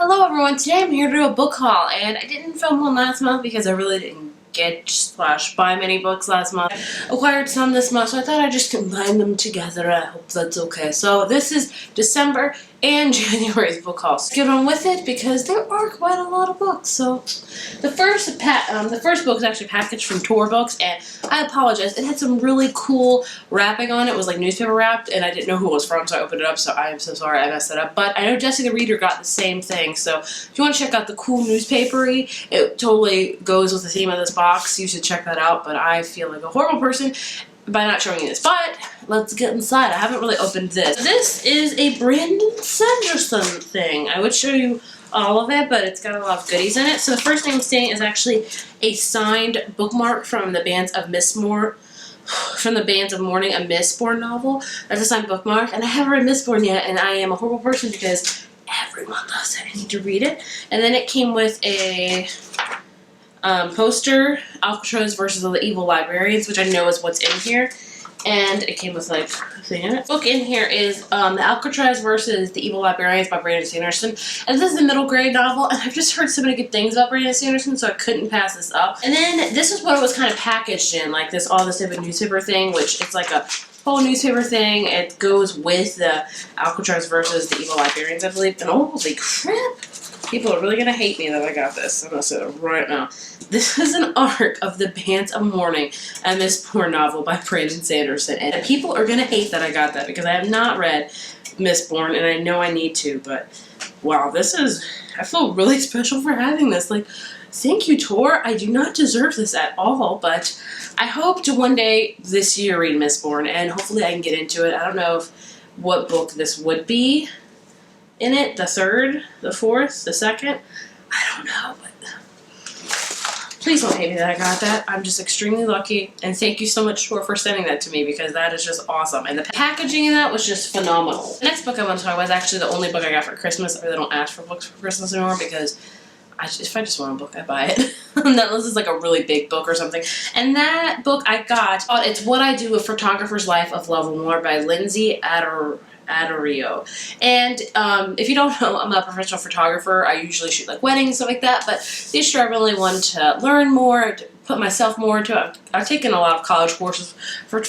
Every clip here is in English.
Hello everyone, today I'm here to do a book haul, and I didn't film one last month because I really didn't buy many books last month. I acquired some this month, so I thought I'd just combine them together. I hope that's okay. So this is December and January's book haul. So get on with it because there are quite a lot of books. So the first book is actually packaged from Tor Books, and I apologize. It had some really cool wrapping on it. It was like newspaper wrapped, and I didn't know who it was from, so I opened it up. So I am so sorry I messed it up. But I know Jesse the Reader got the same thing. So if you want to check out the cool newspapery, it totally goes with the theme of this box. You should check that out. But I feel like a horrible person by not showing you this. But let's get inside. I haven't really opened this. This is a Brandon Sanderson thing. I would show you all of it, but it's got a lot of goodies in it. So the first thing I'm seeing is actually a signed bookmark from the Bands of Mourning, a Mistborn novel. That's a signed bookmark, and I haven't read Mistborn yet, and I am a horrible person because everyone loves it. I need to read it. And then it came with a poster, Alcatraz versus the Evil Librarians, which I know is what's in here. And it came with like a thing in it. The book in here is the Alcatraz versus the Evil Librarians by Brandon Sanderson. And this is a middle grade novel, and I've just heard so many good things about Brandon Sanderson, so I couldn't pass this up. And then this is what it was kind of packaged in, like all this type of newspaper thing, which it's like a whole newspaper thing. It goes with the Alcatraz versus the Evil Librarians, I believe. And holy crap! People are really going to hate me that I got this. I'm going to say it right now. This is an arc of the Bands of Mourning, a Mistborn novel by Brandon Sanderson. And people are going to hate that I got that because I have not read Mistborn, and I know I need to. But, wow, I feel really special for having this. Like, thank you, Tor. I do not deserve this at all, but I hope to one day this year read Mistborn, and hopefully I can get into it. I don't know what book this would be in it, the third, the fourth, the second. I don't know, but please don't hate me that I got that. I'm just extremely lucky, and thank you so much, Tor, for sending that to me because that is just awesome. And the packaging in that was just phenomenal. The next book I want to talk about is actually the only book I got for Christmas. I really don't ask for books for Christmas anymore because if I just want a book, I buy it. Unless it's like a really big book or something. And that book I got, it's What I Do, A Photographer's Life of Love and More by Lindsay Addario. And if you don't know, I'm a professional photographer. I usually shoot like weddings and stuff like that, but this year I really wanted to learn more, to put myself more into it. I've taken a lot of college courses for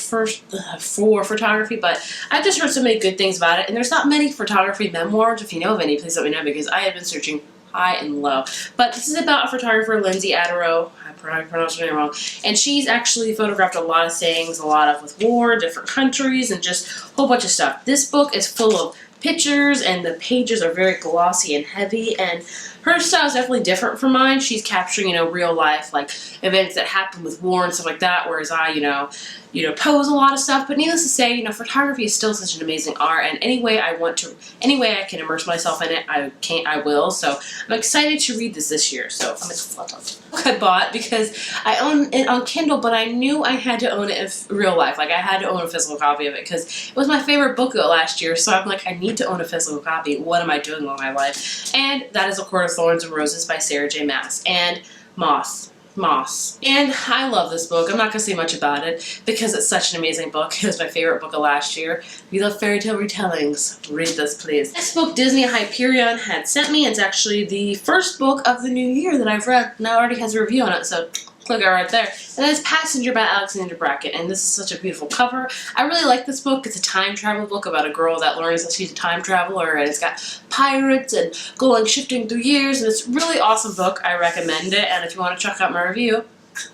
photography, but I've just heard so many good things about it, and there's not many photography memoirs. If you know of any, please let me know because I have been searching high and low. But this is about a photographer, Lindsay Addario. I probably pronounced her name wrong. And she's actually photographed a lot of things, a lot of with war, different countries, and just a whole bunch of stuff. This book is full of pictures, and the pages are very glossy and heavy, and her style is definitely different from mine. She's capturing, real life, like events that happen with war and stuff like that, whereas I, pose a lot of stuff. But needless to say, photography is still such an amazing art, and any way I can immerse myself in it, I will. So I'm excited to read this year. So I'm excited. Book I bought because I own it on Kindle, but I knew I had to own it in real life. Like I had to own a physical copy of it because it was my favorite book last year. So I'm like, I need to own a physical copy. What am I doing with my life? And that is A Court of Thorns and Roses by Sarah J. Maas and Moss. And I love this book. I'm not going to say much about it because it's such an amazing book. It was my favorite book of last year. If you love fairy tale retellings, read this, please. This book Disney Hyperion had sent me. It's actually the first book of the new year that I've read, and it already has a review on it, so click it right there. And it's Passenger by Alexandra Brackett, and this is such a beautiful cover. I really like this book. It's a time travel book about a girl that learns that she's a time traveler, and it's got pirates and shifting through years, and it's a really awesome book. I recommend it, and if you want to check out my review,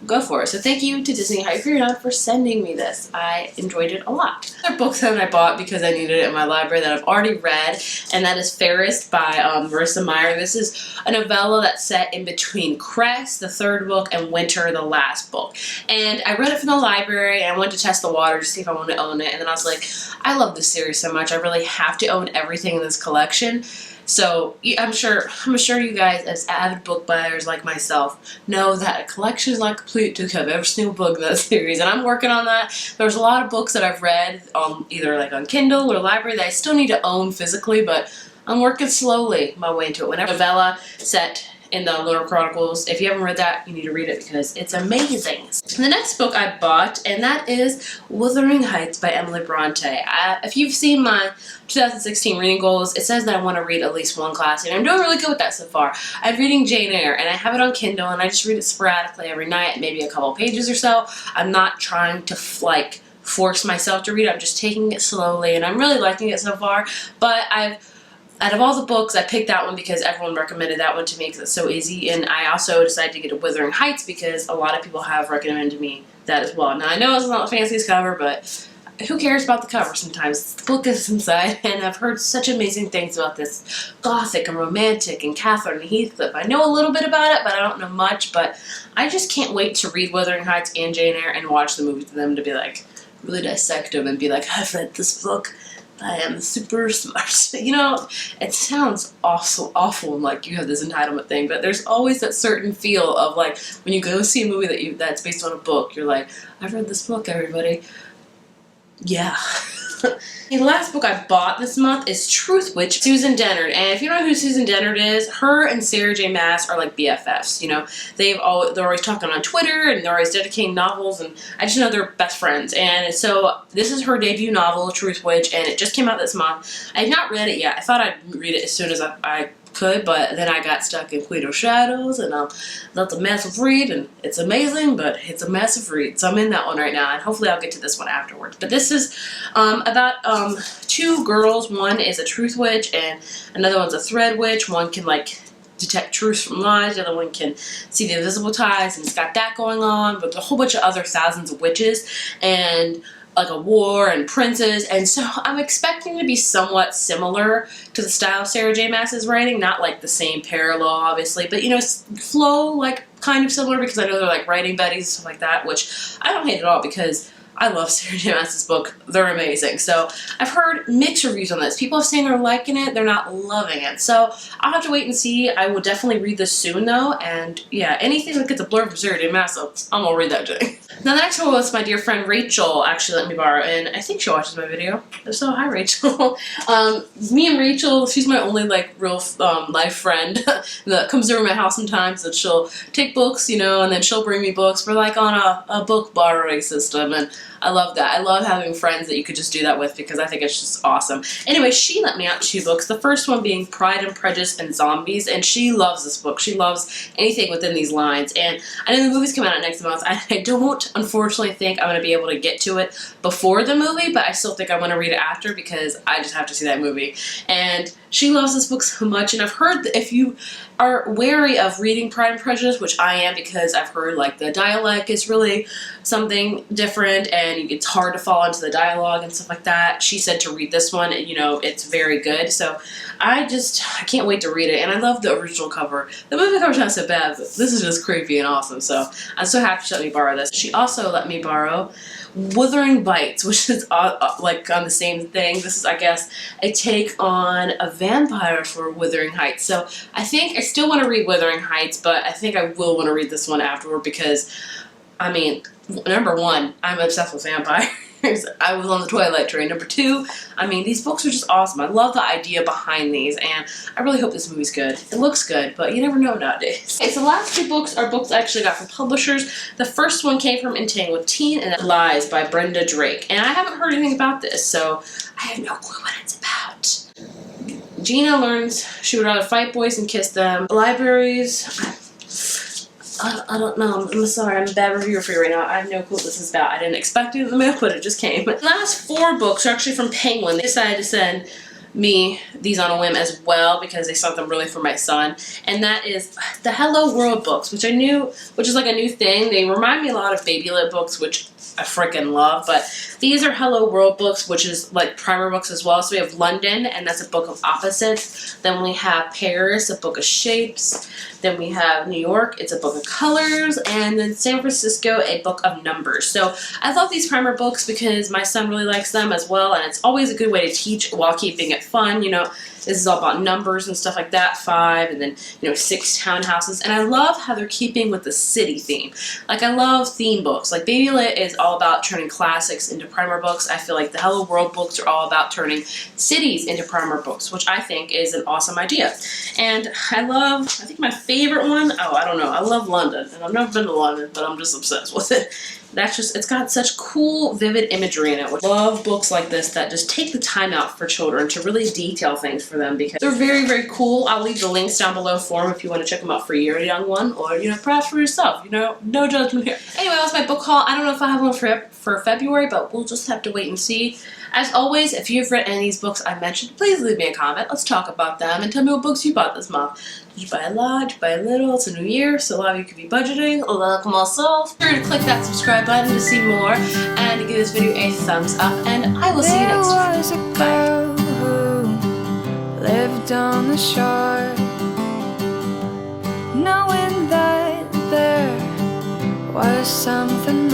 go for it. So thank you to Disney Hyperion for sending me this. I enjoyed it a lot. Another book that I bought because I needed it in my library that I've already read, and that is Fairest by Marissa Meyer. This is a novella that's set in between Cress, the third book, and Winter, the last book. And I read it from the library, and I went to test the water to see if I wanted to own it, and then I was like, I love this series so much. I really have to own everything in this collection. So I'm sure you guys, as avid book buyers like myself, know that a collection is not complete to have every single book in that series, and I'm working on that. There's a lot of books that I've read either like on Kindle or library that I still need to own physically, but I'm working slowly my way into it. Whenever novella set in the Lunar Chronicles. If you haven't read that, you need to read it because it's amazing. The next book I bought, and that is Wuthering Heights by Emily Bronte. If you've seen my 2016 reading goals, it says that I want to read at least one classic, and I'm doing really good with that so far. I'm reading Jane Eyre, and I have it on Kindle, and I just read it sporadically every night, maybe a couple pages or so. I'm not trying to force myself to read it. I'm just taking it slowly, and I'm really liking it so far. But out of all the books, I picked that one because everyone recommended that one to me because it's so easy, and I also decided to get a Wuthering Heights because a lot of people have recommended me that as well. Now, I know it's not the fanciest cover, but who cares about the cover sometimes? The book is inside, and I've heard such amazing things about this gothic and romantic and Catherine and Heathcliff. I know a little bit about it, but I don't know much, but I just can't wait to read Wuthering Heights and Jane Eyre and watch the movie for them to be like, really dissect them and be like, I've read this book. I am super smart. You know, it sounds awful and like you have this entitlement thing, but there's always that certain feel of like when you go see a movie that's based on a book, you're like, I've read this book, everybody. Yeah. The last book I bought this month is Truth Witch, Susan Dennard. And if you don't know who Susan Dennard is, her and Sarah J. Maas are like BFFs. You know, they're always talking on Twitter, and they're always dedicating novels, and I just know they're best friends. And so this is her debut novel, Truth Witch, and it just came out this month. I have not read it yet. I thought I'd read it as soon as I could, but then I got stuck in Queen of Shadows, and that's a massive read, and it's amazing, but it's a massive read. So I'm in that one right now, and hopefully I'll get to this one afterwards. But this is about two girls. One is a truth witch, and another one's a thread witch. One can like detect truths from lies, the other one can see the invisible ties, and it's got that going on, but a whole bunch of other thousands of witches, and like a war and princes, and so I'm expecting to be somewhat similar to the style Sarah J. Maas is writing, not like the same parallel obviously, but you know, flow like kind of similar because I know they're like writing buddies and stuff like that, which I don't hate at all because I love Sarah J. Maas's book. They're amazing. So I've heard mixed reviews on this. People are saying they're liking it, they're not loving it. So I'll have to wait and see. I will definitely read this soon though, and yeah, anything that gets a blurb from Sarah J. Maas, I'm gonna read that today. Now the next one was my dear friend Rachel actually let me borrow, and I think she watches my video. So hi Rachel. Me and Rachel, she's my only like real life friend that comes over my house sometimes, and she'll take books, you know, and then she'll bring me books. We're like on a book borrowing system, and I love that. I love having friends that you could just do that with because I think it's just awesome. Anyway, she let me out 2 books. The first one being Pride and Prejudice and Zombies, and she loves this book. She loves anything within these lines, and I know the movie's coming out next month. I don't unfortunately think I'm going to be able to get to it before the movie, but I still think I want to read it after because I just have to see that movie. And she loves this book so much, and I've heard that if you are wary of reading Pride and Prejudice, which I am because I've heard like the dialect is really something different and it's hard to fall into the dialogue and stuff like that. She said to read this one, and you know, it's very good. So I can't wait to read it, and I love the original cover. The movie cover's not so bad, but this is just creepy and awesome. So I'm so happy she let me borrow this. She also let me borrow Wuthering Bites, which is like on the same thing. This is, I guess, a take on a vampire for Wuthering Heights. So I think I still want to read Wuthering Heights, but I think I will want to read this one afterward because, I mean, number one, I'm obsessed with vampires. I was on the Twilight train. Number 2, I mean, these books are just awesome. I love the idea behind these, and I really hope this movie's good. It looks good, but you never know nowadays. Okay, so the last 2 books are books I actually got from publishers. The first one came from Entangled Teen, and Lies by Brenda Drake. And I haven't heard anything about this, so I have no clue what it's about. Gina learns she would rather fight boys and kiss them. Libraries, I don't know. I'm sorry. I'm a bad reviewer for you right now. I have no clue what this is about. I didn't expect it in the mail, but it just came. The last 4 books are actually from Penguin. They decided to send me these on a whim as well because they sent them really for my son, and that is the Hello World books, which is like a new thing. They remind me a lot of Baby Lit books, which I freaking love, but these are Hello World books, which is like primer books as well. So we have London, and that's a book of opposites. Then we have Paris, a book of shapes. Then we have New York, it's a book of colors. And then San Francisco, a book of numbers. So I love these primer books because my son really likes them as well, and it's always a good way to teach while keeping it fun. You know, This is all about numbers and stuff like that, 5, and then, you know, 6 townhouses. And I love how they're keeping with the city theme. Like, I love theme books. Like, Baby Lit is all about turning classics into primer books. I feel like the Hello World books are all about turning cities into primer books, which I think is an awesome idea. And I think my favorite one, I don't know, I love London. And I've never been to London, but I'm just obsessed with it. It's got such cool, vivid imagery in it. I love books like this that just take the time out for children to really detail things for them because they're very, very cool. I'll leave the links down below for them if you want to check them out for your young one or, you know, perhaps for yourself. You know, no judgment here. Anyway, that's my book haul. I don't know if I have one for February, but we'll just have to wait and see. As always, if you've read any of these books I mentioned, please leave me a comment. Let's talk about them and tell me what books you bought this month. Did you buy a lot? Did you buy a little? It's a new year, so a lot of you could be budgeting, like myself. Be sure to click that subscribe button to see more and give this video a thumbs up, and I will see you next time. There was a girl who lived on the shore, knowing that there was something more.